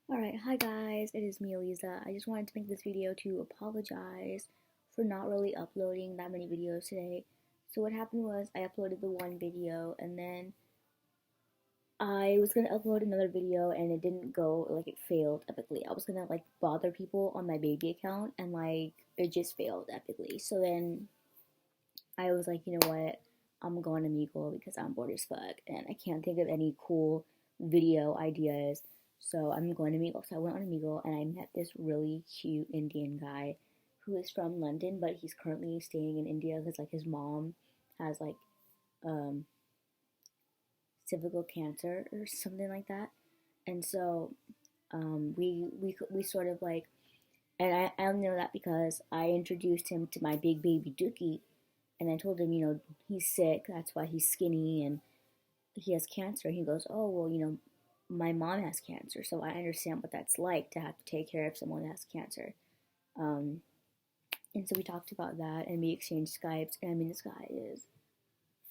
Alright, hi guys, it is me, Eliza. I just wanted to make this video to apologize for not really uploading that many videos today. So what happened was I uploaded the one video and then I was gonna upload another video and it didn't go, like it failed epically. I was gonna like bother people on my baby account and like it just failed epically. So then I was like, you know what, I'm going to Meagle because I'm bored as fuck and I can't think of any cool video ideas. So I'm going to Meagle. So I went on Meagle and I met this really cute Indian guy who is from London, but he's currently staying in India because like his mom has like um cervical cancer or something like that. And so we sort of like, and I only know that because I introduced him to my big baby Dookie, and I told him, he's sick. That's why he's skinny and he has cancer. He goes, oh, well, my mom has cancer, so I understand what that's like to have to take care of someone that has cancer. Um, and so we talked about that and we exchanged Skypes. And I mean, this guy is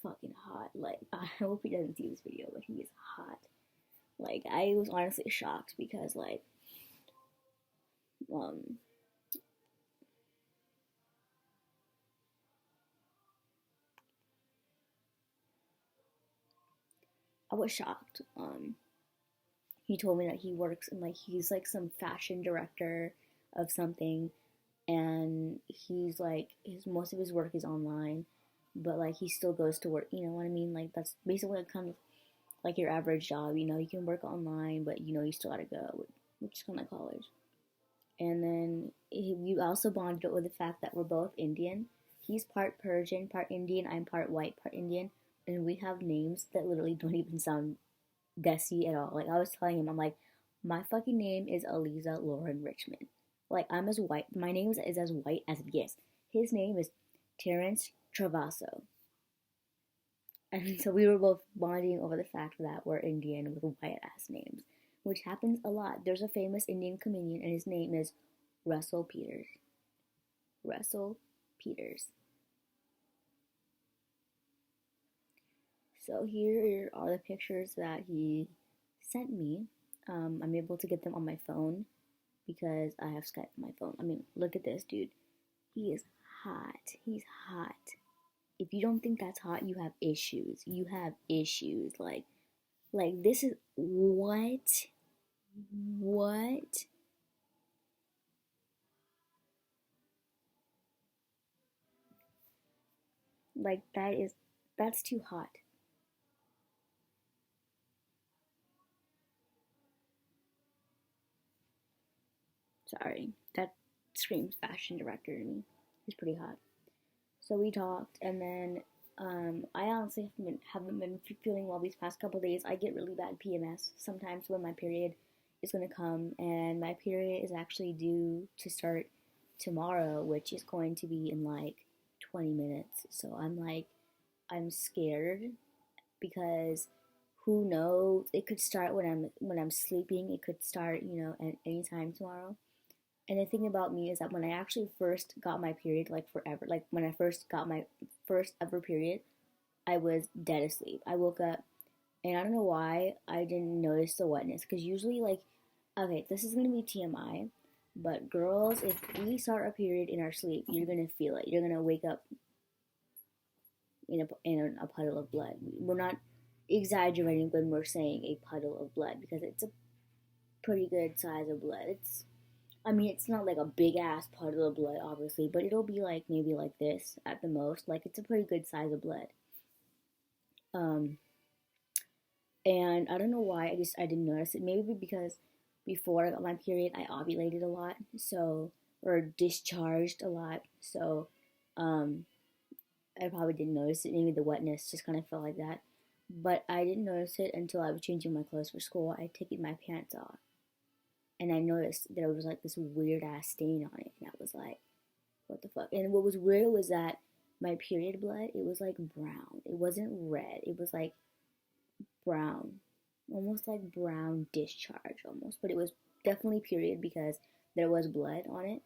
fucking hot. Like, I hope he doesn't see this video, but he is hot. Like, I was honestly shocked because, like, um, I was shocked. He told me that he works in like he's like some fashion director of something, and he's like his most of his work is online, but like he still goes to work. You know what I mean? Like that's basically kind of like your average job. You can work online, but you still gotta go, which is kind of college. And then we also bonded over the fact that we're both Indian. He's part Persian, part Indian. I'm part white, part Indian, and we have names that literally don't even sound Desi at all. Like I was telling him, I'm like, my fucking name is Eliza Lauren Richmond. Like I'm as white. My name is as white as it gets. His name is Terrence Travasso. And so we were both bonding over the fact that we're Indian with white ass names, which happens a lot. There's a famous Indian comedian, and his name is Russell Peters. Russell Peters. So here are the pictures that he sent me. I'm able to get them on my phone because I have Skype on my phone. I mean, look at this dude. He is hot. He's hot. If you don't think that's hot, you have issues. You have issues. Like this is what? What? Like that's too hot. Sorry. That screams fashion director to me. He's pretty hot. So we talked, and then I honestly haven't been feeling well these past couple days. I get really bad PMS sometimes when my period is gonna come, and my period is actually due to start tomorrow, which is going to be in like 20 minutes. So I'm scared because who knows? It could start when I'm sleeping. It could start, at any time tomorrow. And the thing about me is that when I actually first got my period, like forever, like when I first got my first ever period, I was dead asleep. I woke up and I don't know why I didn't notice the wetness. Because usually, like, okay, this is going to be TMI, but girls, if we start our period in our sleep, you're going to feel it. You're going to wake up in a puddle of blood. We're not exaggerating when we're saying a puddle of blood because it's a pretty good size of blood. I mean, it's not like a big ass puddle of blood, obviously, but it'll be like maybe like this at the most. Like it's a pretty good size of blood. Um, and I don't know why I didn't notice it. Maybe because before I got my period, I ovulated a lot, so or discharged a lot, so um, I probably didn't notice it. Maybe the wetness just kind of felt like that, but I didn't notice it until I was changing my clothes for school. I had taken my pants off, and I noticed there was like this weird ass stain on it, and I was like, what the fuck? And what was weird was that my period blood, it was like brown. It wasn't red. It was like brown. Almost like brown discharge almost. But it was definitely period because there was blood on it,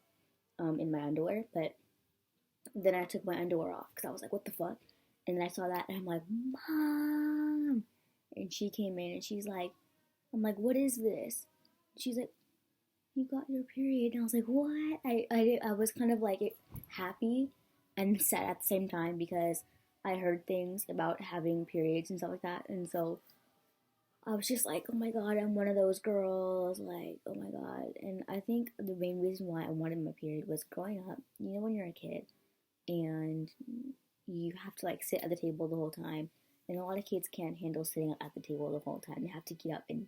in my underwear. But then I took my underwear off because I was like, what the fuck? And then I saw that and I'm like, Mom. And she came in and she's like, I'm like, what is this? She's like, you got your period. And I was like, what? I was kind of like happy and sad at the same time because I heard things about having periods and stuff like that. And so I was just like, oh my god, I'm one of those girls. Like, oh my god. And I think the main reason why I wanted my period was growing up. You know, when you're a kid and you have to like sit at the table the whole time. And a lot of kids can't handle sitting at the table the whole time. They have to get up and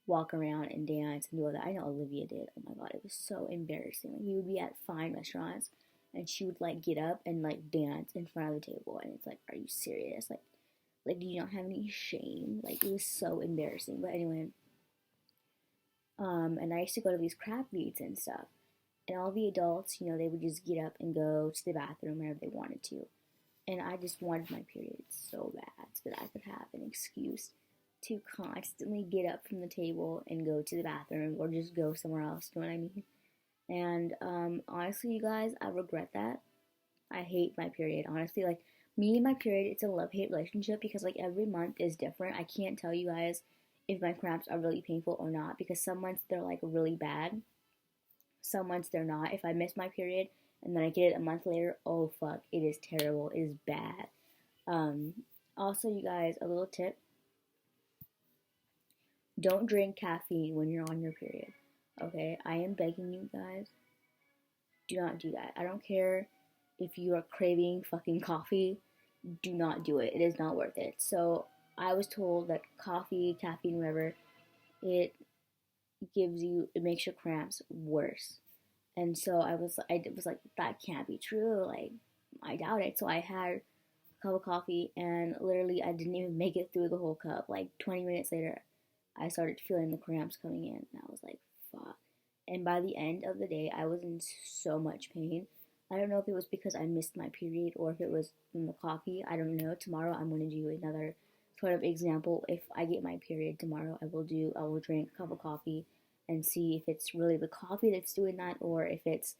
walk around and dance and do all that. I know Olivia did. Oh my god, it was so embarrassing. Like we would be at fine restaurants and she would like get up and like dance in front of the table and it's like, are you serious? Like do you not have any shame? Like it was so embarrassing. But anyway, and I used to go to these crab meets and stuff. And all the adults, you know, they would just get up and go to the bathroom whenever they wanted to. And I just wanted my period so bad so that I could have an excuse to constantly get up from the table and go to the bathroom or just go somewhere else. You know what I mean? And honestly, you guys, I regret that. I hate my period. Honestly, like me and my period, it's a love-hate relationship because like every month is different. I can't tell you guys if my cramps are really painful or not because some months they're like really bad, some months they're not. If I miss my period and then I get it a month later, oh fuck, it is terrible. It is bad. Um, Also, you guys, a little tip: don't drink caffeine when you're on your period. Okay, I am begging you guys, do not do that. I don't care if you are craving fucking coffee. Do not do it. It is not worth it. So I was told that coffee, caffeine, whatever, it it makes your cramps worse. And so I was like, that can't be true. Like, I doubt it. So I had a cup of coffee, and literally, I didn't even make it through the whole cup. Like 20 minutes later, I started feeling the cramps coming in, and I was like, fuck. And by the end of the day, I was in so much pain. I don't know if it was because I missed my period or if it was from the coffee. I don't know. Tomorrow, I'm going to do another sort of example. If I get my period tomorrow, I will drink a cup of coffee and see if it's really the coffee that's doing that or if it's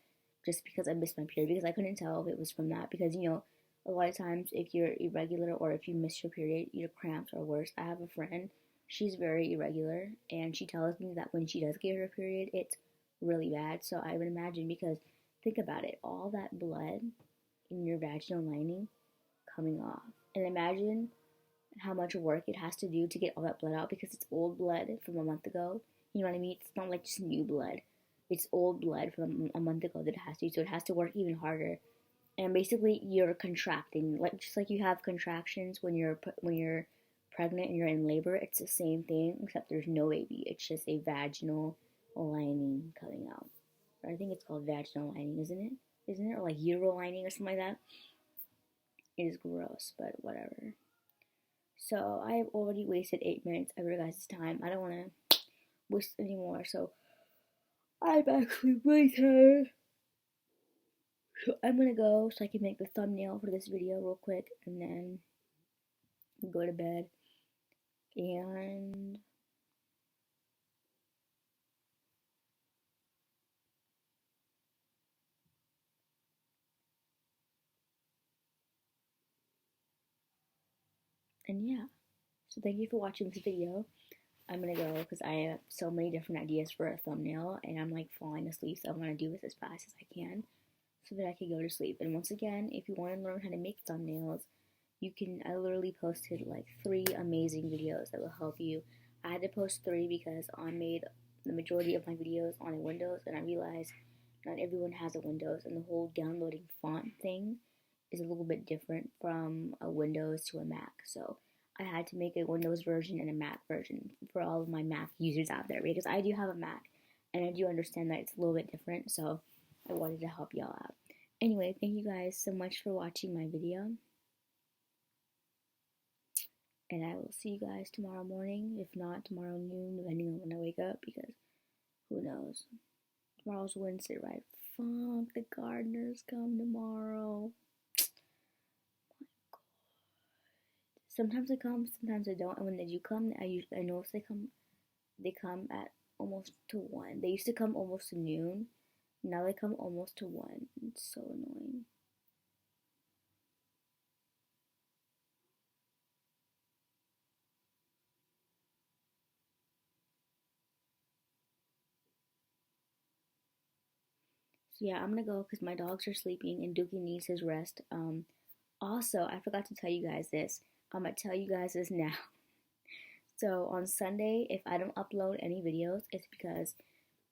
just because I missed my period, because I couldn't tell if it was from that. Because, you know, a lot of times if you're irregular or if you miss your period, your cramps are worse. I have a friend, she's very irregular, and she tells me that when she does get her period, it's really bad. So I would imagine, because think about it, all that blood in your vaginal lining coming off. And imagine how much work it has to do to get all that blood out because it's old blood from a month ago. You know what I mean? It's not like just new blood. It's old blood from a month ago that it has to, so it has to work even harder. And basically, you're contracting, like just like you have contractions when you're pregnant and you're in labor. It's the same thing, except there's no baby. It's just a vaginal lining coming out. Or I think it's called vaginal lining, isn't it? Isn't it? Or like uterine lining or something like that. It is gross, but whatever. So I have already wasted 8 minutes of your guys' time. I don't want to waste any more. So I'm actually way tired. So I'm gonna go so I can make the thumbnail for this video real quick and then go to bed. And yeah. So thank you for watching this video. I'm gonna go because I have so many different ideas for a thumbnail and I'm like falling asleep, so I'm gonna do this as fast as I can so that I can go to sleep. And once again, if you want to learn how to make thumbnails, I literally posted like 3 amazing videos that will help you. I had to post 3 because I made the majority of my videos on a Windows, and I realized not everyone has a Windows, and the whole downloading font thing is a little bit different from a Windows to a Mac. So I had to make a Windows version and a Mac version for all of my Mac users out there, because I do have a Mac and I do understand that it's a little bit different, so I wanted to help y'all out. Anyway, thank you guys so much for watching my video. And I will see you guys tomorrow morning, if not tomorrow noon, depending on when I wake up, because who knows. Tomorrow's Wednesday, right? Fuck, the gardeners come tomorrow. Sometimes they come, sometimes they don't. And when they do come, I notice they come at almost to 1. They used to come almost to noon. Now they come almost to 1. It's so annoying. So yeah, I'm gonna go because my dogs are sleeping and Dookie needs his rest. Also, I forgot to tell you guys this. I'm gonna tell you guys this now. So on Sunday, if I don't upload any videos, it's because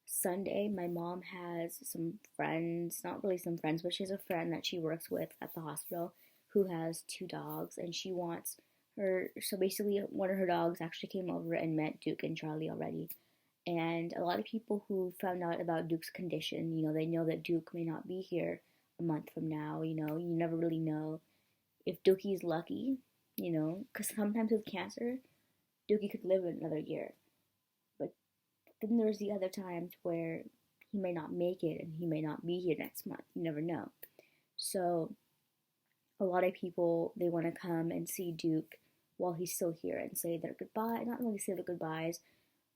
Sunday my mom has some friends, not really some friends, but she has a friend that she works with at the hospital who has two dogs, and she wants her. So basically, one of her dogs actually came over and met Duke and Charlie already. And a lot of people who found out about Duke's condition, they know that Duke may not be here a month from now. You never really know if Dookie's lucky, because sometimes with cancer, Dookie could live another year. But then there's the other times where he may not make it and he may not be here next month. You never know. So a lot of people, they want to come and see Duke while he's still here and say their goodbye. Not really say their goodbyes,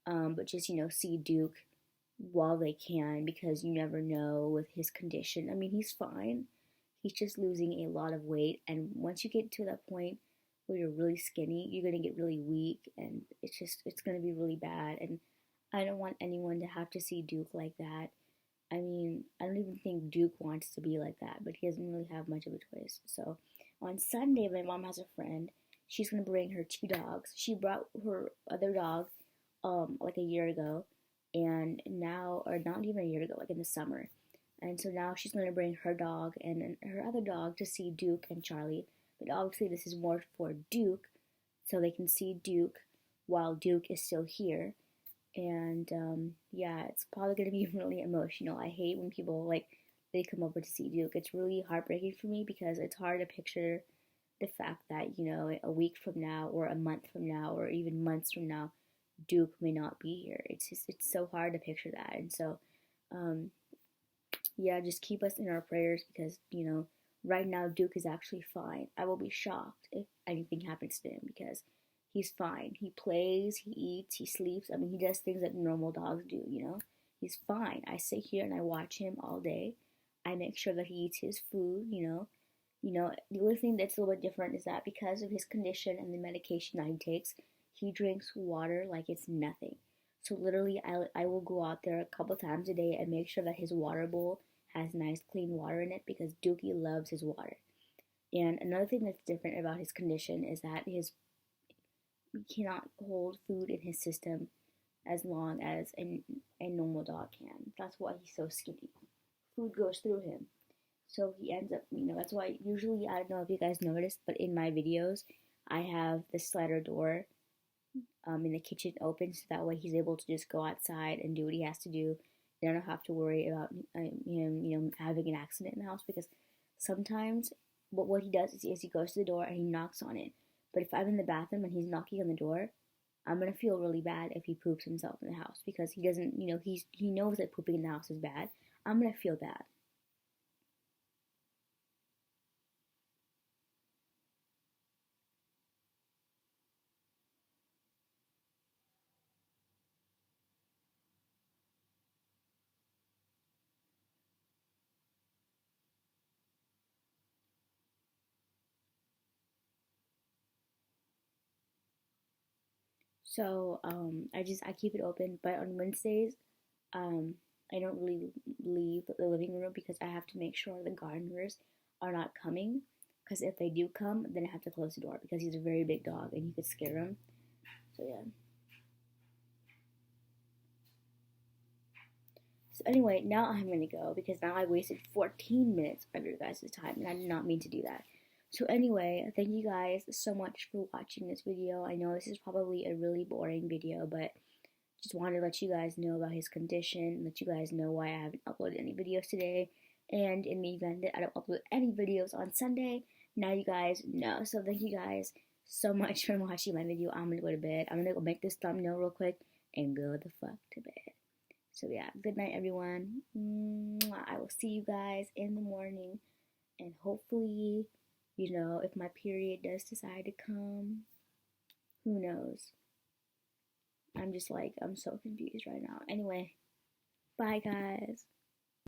but just, see Duke while they can, because you never know with his condition. I mean, he's fine. He's just losing a lot of weight. And once you get to that point where you're really skinny, you're going to get really weak, and it's going to be really bad. And I don't want anyone to have to see Duke like that. I mean, I don't even think Duke wants to be like that, but he doesn't really have much of a choice. So on Sunday, my mom has a friend. She's going to bring her two dogs. She brought her other dog like a year ago, and now, or not even a year ago, like in the summer. And so now she's going to bring her dog and her other dog to see Duke and Charlie. But obviously, this is more for Duke, so they can see Duke while Duke is still here. And yeah, it's probably going to be really emotional. I hate when people they come over to see Duke. It's really heartbreaking for me because it's hard to picture the fact that, a week from now or a month from now or even months from now, Duke may not be here. It's so hard to picture that. And so um, yeah, just keep us in our prayers because, right now Duke is actually fine. I will be shocked if anything happens to him because he's fine. He plays, he eats, he sleeps. I mean, he does things that normal dogs do. He's fine. I sit here and I watch him all day. I make sure that he eats his food. The only thing that's a little bit different is that because of his condition and the medication that he takes, he drinks water like it's nothing. So literally, I will go out there a couple times a day and make sure that his water bowl has nice clean water in it because Dookie loves his water. And another thing that's different about his condition is that he cannot hold food in his system as long as a normal dog can. That's why he's so skinny. Food goes through him. So he ends up, that's why usually, I don't know if you guys noticed, but in my videos, I have the slider door in the kitchen open so that way he's able to just go outside and do what he has to do. They don't have to worry about him, having an accident in the house because sometimes what he does is he goes to the door and he knocks on it. But if I'm in the bathroom and he's knocking on the door, I'm gonna feel really bad if he poops himself in the house because he doesn't, he knows that pooping in the house is bad. I'm gonna feel bad. So I keep it open, but on Wednesdays, um, I don't really leave the living room because I have to make sure the gardeners are not coming. Because if they do come, then I have to close the door because he's a very big dog and you could scare him. So yeah. So anyway, now I'm gonna go because now I wasted 14 minutes of your guys' time and I did not mean to do that. So anyway, thank you guys so much for watching this video. I know this is probably a really boring video, but just wanted to let you guys know about his condition, let you guys know why I haven't uploaded any videos today, and in the event that I don't upload any videos on Sunday, now you guys know. So thank you guys so much for watching my video. I'm gonna go to bed. I'm gonna go make this thumbnail real quick and go the fuck to bed. So yeah, good night everyone. I will see you guys in the morning, and hopefully, if my period does decide to come, who knows? I'm so confused right now. Anyway, bye guys.